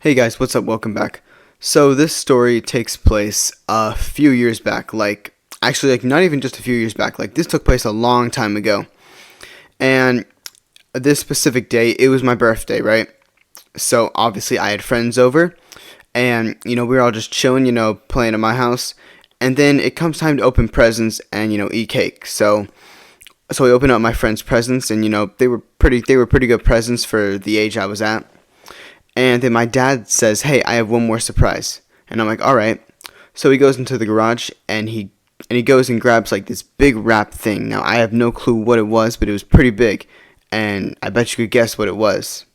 Hey guys, what's up? Welcome back. So this story takes place a few years back, like not even just a few years back. Like this took place a long time ago. And this specific day, it was my birthday, right? So obviously I had friends over and we were all just chilling, playing at my house. And then it comes time to open presents and eat cake. So I opened up my friends' presents and they were pretty good presents for the age I was at. And then my dad says, "Hey, I have one more surprise." And I'm like, "All right." So he goes into the garage and he goes and grabs like this big wrap thing. Now I have no clue what it was, but it was pretty big, and I bet you could guess what it was.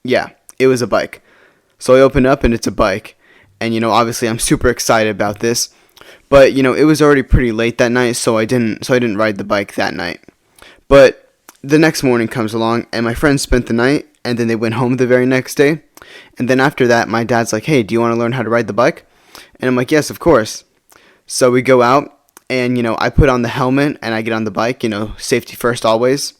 Yeah, it was a bike. So I open up and it's a bike, and obviously I'm super excited about this, but it was already pretty late that night, so I didn't ride the bike that night. But the next morning comes along, and my friends spent the night, and then they went home the very next day. And then after that, my dad's like, "Hey, do you want to learn how to ride the bike?" And I'm like, "Yes, of course." So we go out, and I put on the helmet and I get on the bike, safety first always.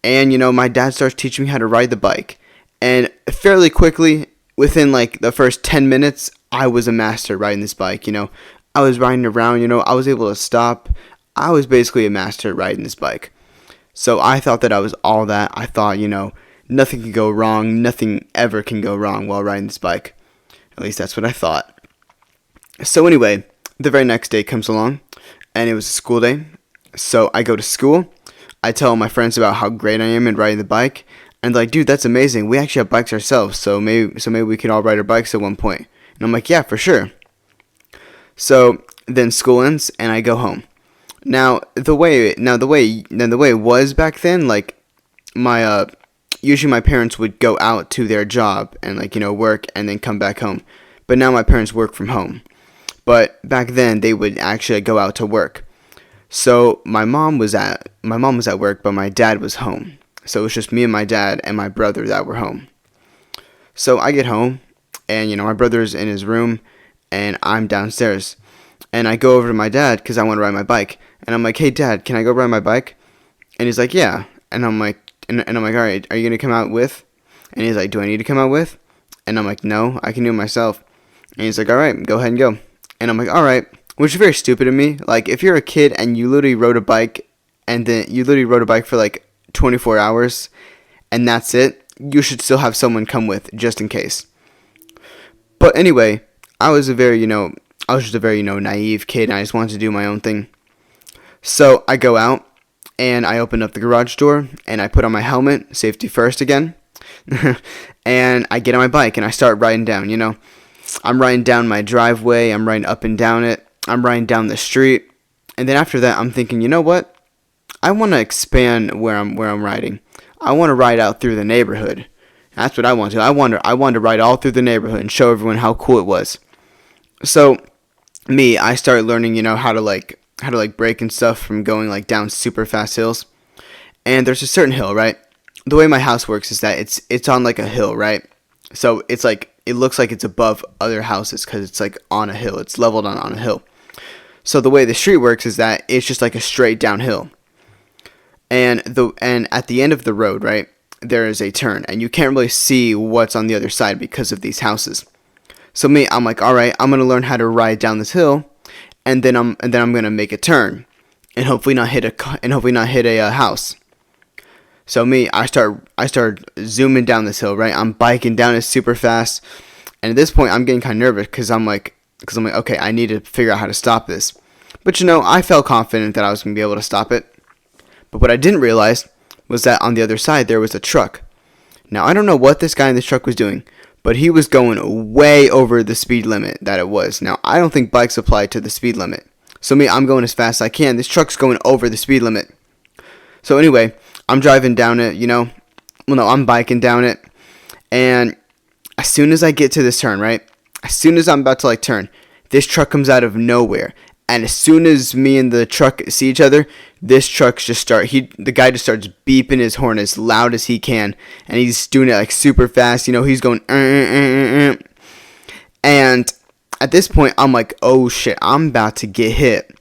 And my dad starts teaching me how to ride the bike. And fairly quickly, within like the first 10 minutes, I was a master riding this bike. I was riding around, I was able to stop. I was basically a master riding this bike. So I thought that I was all that. I thought, nothing can go wrong. Nothing ever can go wrong while riding this bike. At least that's what I thought. So anyway, the very next day comes along, and it was a school day. So I go to school. I tell my friends about how great I am in riding the bike, and they're like, "Dude, that's amazing. We actually have bikes ourselves, so maybe we could all ride our bikes at one point." And I'm like, "Yeah, for sure." So then school ends, and I go home. Now the way it was back then, like my usually my parents would go out to their job and work and then come back home. But now my parents work from home. But back then they would actually go out to work. So my mom was at work, but my dad was home. So it was just me and my dad and my brother that were home. So I get home and my brother's in his room and I'm downstairs. And I go over to my dad cuz I want to ride my bike. And I'm like, "Hey dad, can I go ride my bike?" And he's like, "Yeah." And I'm like, "All right, are you going to come out with?" And he's like, "Do I need to come out with?" And I'm like, "No, I can do it myself." And he's like, "All right, go ahead and go." And I'm like, "All right," which is very stupid of me. Like, if you're a kid and you literally rode a bike and then you literally rode a bike for like 24 hours and that's it, you should still have someone come with just in case. But anyway, I was just a very, naive kid and I just wanted to do my own thing. So I go out and I open up the garage door and I put on my helmet, safety first again. And I get on my bike and I start riding down, I'm riding down my driveway, I'm riding up and down it, I'm riding down the street. And then after that I'm thinking, you know what? I want to expand where I'm riding. I want to ride out through the neighborhood. That's what I want to. I want to ride all through the neighborhood and show everyone how cool it was. So I started learning, how to brake and stuff from going like down super fast hills. And there's a certain hill, right? The way my house works is that it's on like a hill, right? So it's like it looks like it's above other houses because it's like on a hill. It's leveled on a hill. So the way the street works is that it's just like a straight downhill. And at the end of the road, right, there is a turn, and you can't really see what's on the other side because of these houses. So I'm like, "All right, I'm gonna learn how to ride down this hill, and then I'm gonna make a turn, and hopefully not hit a house." So I start zooming down this hill, right? I'm biking down it super fast, and at this point I'm getting kind of nervous because I'm like, okay, I need to figure out how to stop this. But I felt confident that I was gonna be able to stop it. But what I didn't realize was that on the other side there was a truck. Now I don't know what this guy in this truck was doing, but he was going way over the speed limit that it was. Now I don't think bikes apply to the speed limit. So I'm going as fast as I can. This truck's going over the speed limit. So anyway, I'm driving down it, I'm biking down it. And as soon as I get to this turn, right? As soon as I'm about to turn, this truck comes out of nowhere. And as soon as me and the truck see each other, this truck the guy just starts beeping his horn as loud as he can. And he's doing it super fast. He's going, And at this point, I'm like, "Oh shit, I'm about to get hit."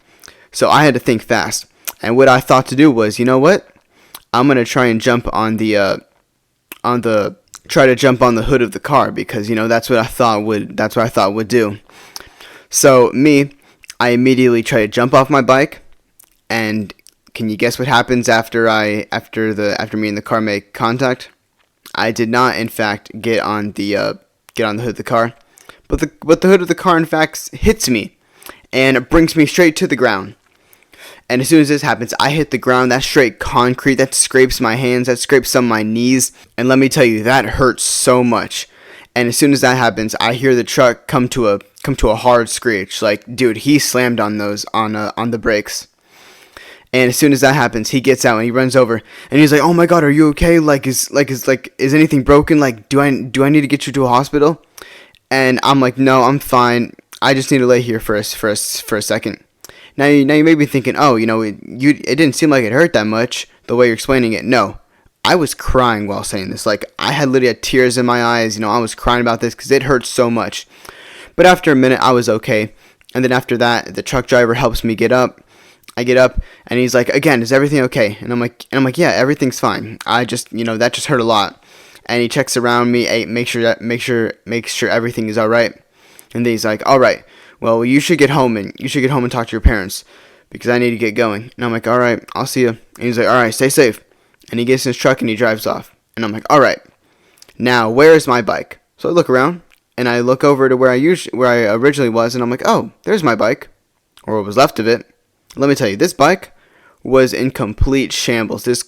So I had to think fast. And what I thought to do was, you know what? I'm going to try and jump on the try to jump on the hood of the car because, that's what I thought would do. So I immediately try to jump off my bike, and can you guess what happens after me and the car make contact? I did not, in fact, get on the hood of the car, but the hood of the car, in fact, hits me, and it brings me straight to the ground. And as soon as this happens, I hit the ground. That's straight concrete. That scrapes my hands. That scrapes some of my knees. And let me tell you, that hurts so much. And as soon as that happens, I hear the truck come to a hard screech. Like, dude, he slammed on the brakes. And as soon as that happens, he gets out and he runs over and he's like, "Oh my God, are you okay? Is anything broken? Like, do I need to get you to a hospital?" And I'm like, "No, I'm fine. I just need to lay here for a second." Now you may be thinking, "Oh, it didn't seem like it hurt that much the way you're explaining it." No, I was crying while saying this. Like, I had literally had tears in my eyes. I was crying about this because it hurt so much. But after a minute, I was okay. And then after that, the truck driver helps me get up. I get up and he's like, "Again, is everything okay?" And I'm like, "Yeah, everything's fine. I just, that just hurt a lot." And he checks around me, make sure everything is all right. And then he's like, "All right, well, you should get home and talk to your parents because I need to get going." And I'm like, "All right, I'll see you." And he's like, "All right, stay safe." And he gets in his truck and he drives off. And I'm like, "All right, now where is my bike?" So I look around and I look over to where I originally was, and I'm like, "Oh, there's my bike, or what was left of it." Let me tell you, this bike was in complete shambles. This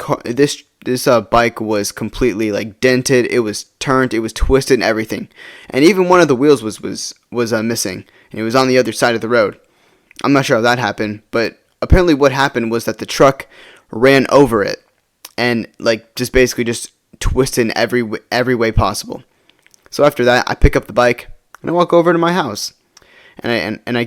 bike was completely like dented. It was turned. It was twisted and everything. And even one of the wheels was missing, and it was on the other side of the road. I'm not sure how that happened, but apparently what happened was that the truck ran over it and just basically twisted in every way possible. So after that, I pick up the bike and I walk over to my house, and I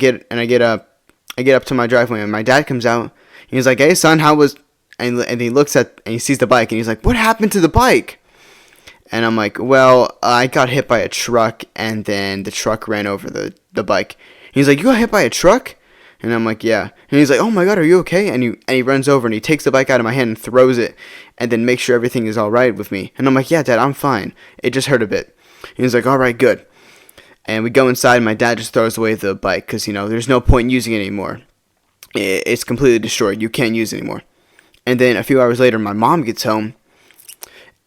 get up to my driveway, and my dad comes out. And he's like, "Hey, son, how was?" And he looks and he sees the bike, and he's like, "What happened to the bike?" And I'm like, "Well, I got hit by a truck, and then the truck ran over the bike." And he's like, "You got hit by a truck?" And I'm like, "Yeah." And he's like, "Oh my God, are you okay?" And he runs over and he takes the bike out of my hand and throws it, and then makes sure everything is all right with me. And I'm like, "Yeah, Dad, I'm fine. It just hurt a bit." And he's like, "All right, good." And we go inside, and my dad just throws away the bike because, there's no point in using it anymore. It's completely destroyed. You can't use it anymore. And then a few hours later, my mom gets home,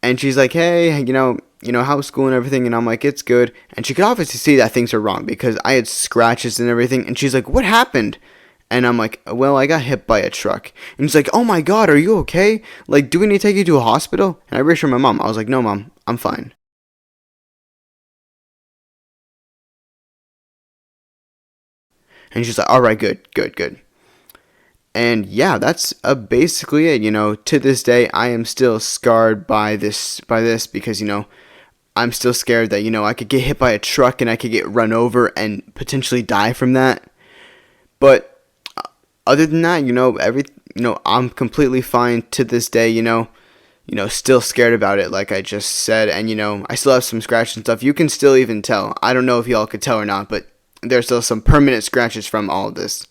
and she's like, "Hey, how's school and everything?" And I'm like, "It's good." And she could obviously see that things are wrong because I had scratches and everything. And she's like, "What happened?" And I'm like, "Well, I got hit by a truck." And she's like, "Oh my God, are you okay? Like, do we need to take you to a hospital?" And I reassured my mom. I was like, "No, Mom, I'm fine." And she's like, "All right, good. And yeah, that's basically it. To this day, I am still scarred by this because, I'm still scared that, I could get hit by a truck and I could get run over and potentially die from that. But other than that, I'm completely fine to this day, still scared about it, like I just said. And, I still have some scratches and stuff. You can still even tell. I don't know if y'all could tell or not, but there's still some permanent scratches from all of this.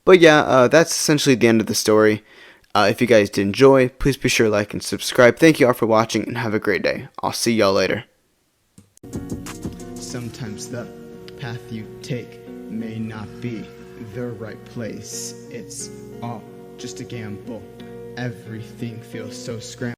But yeah, that's essentially the end of the story. If you guys did enjoy, please be sure to like and subscribe. Thank you all for watching, and have a great day. I'll see y'all later. Sometimes the path you take may not be the right place. It's all just a gamble. Everything feels so scrambled.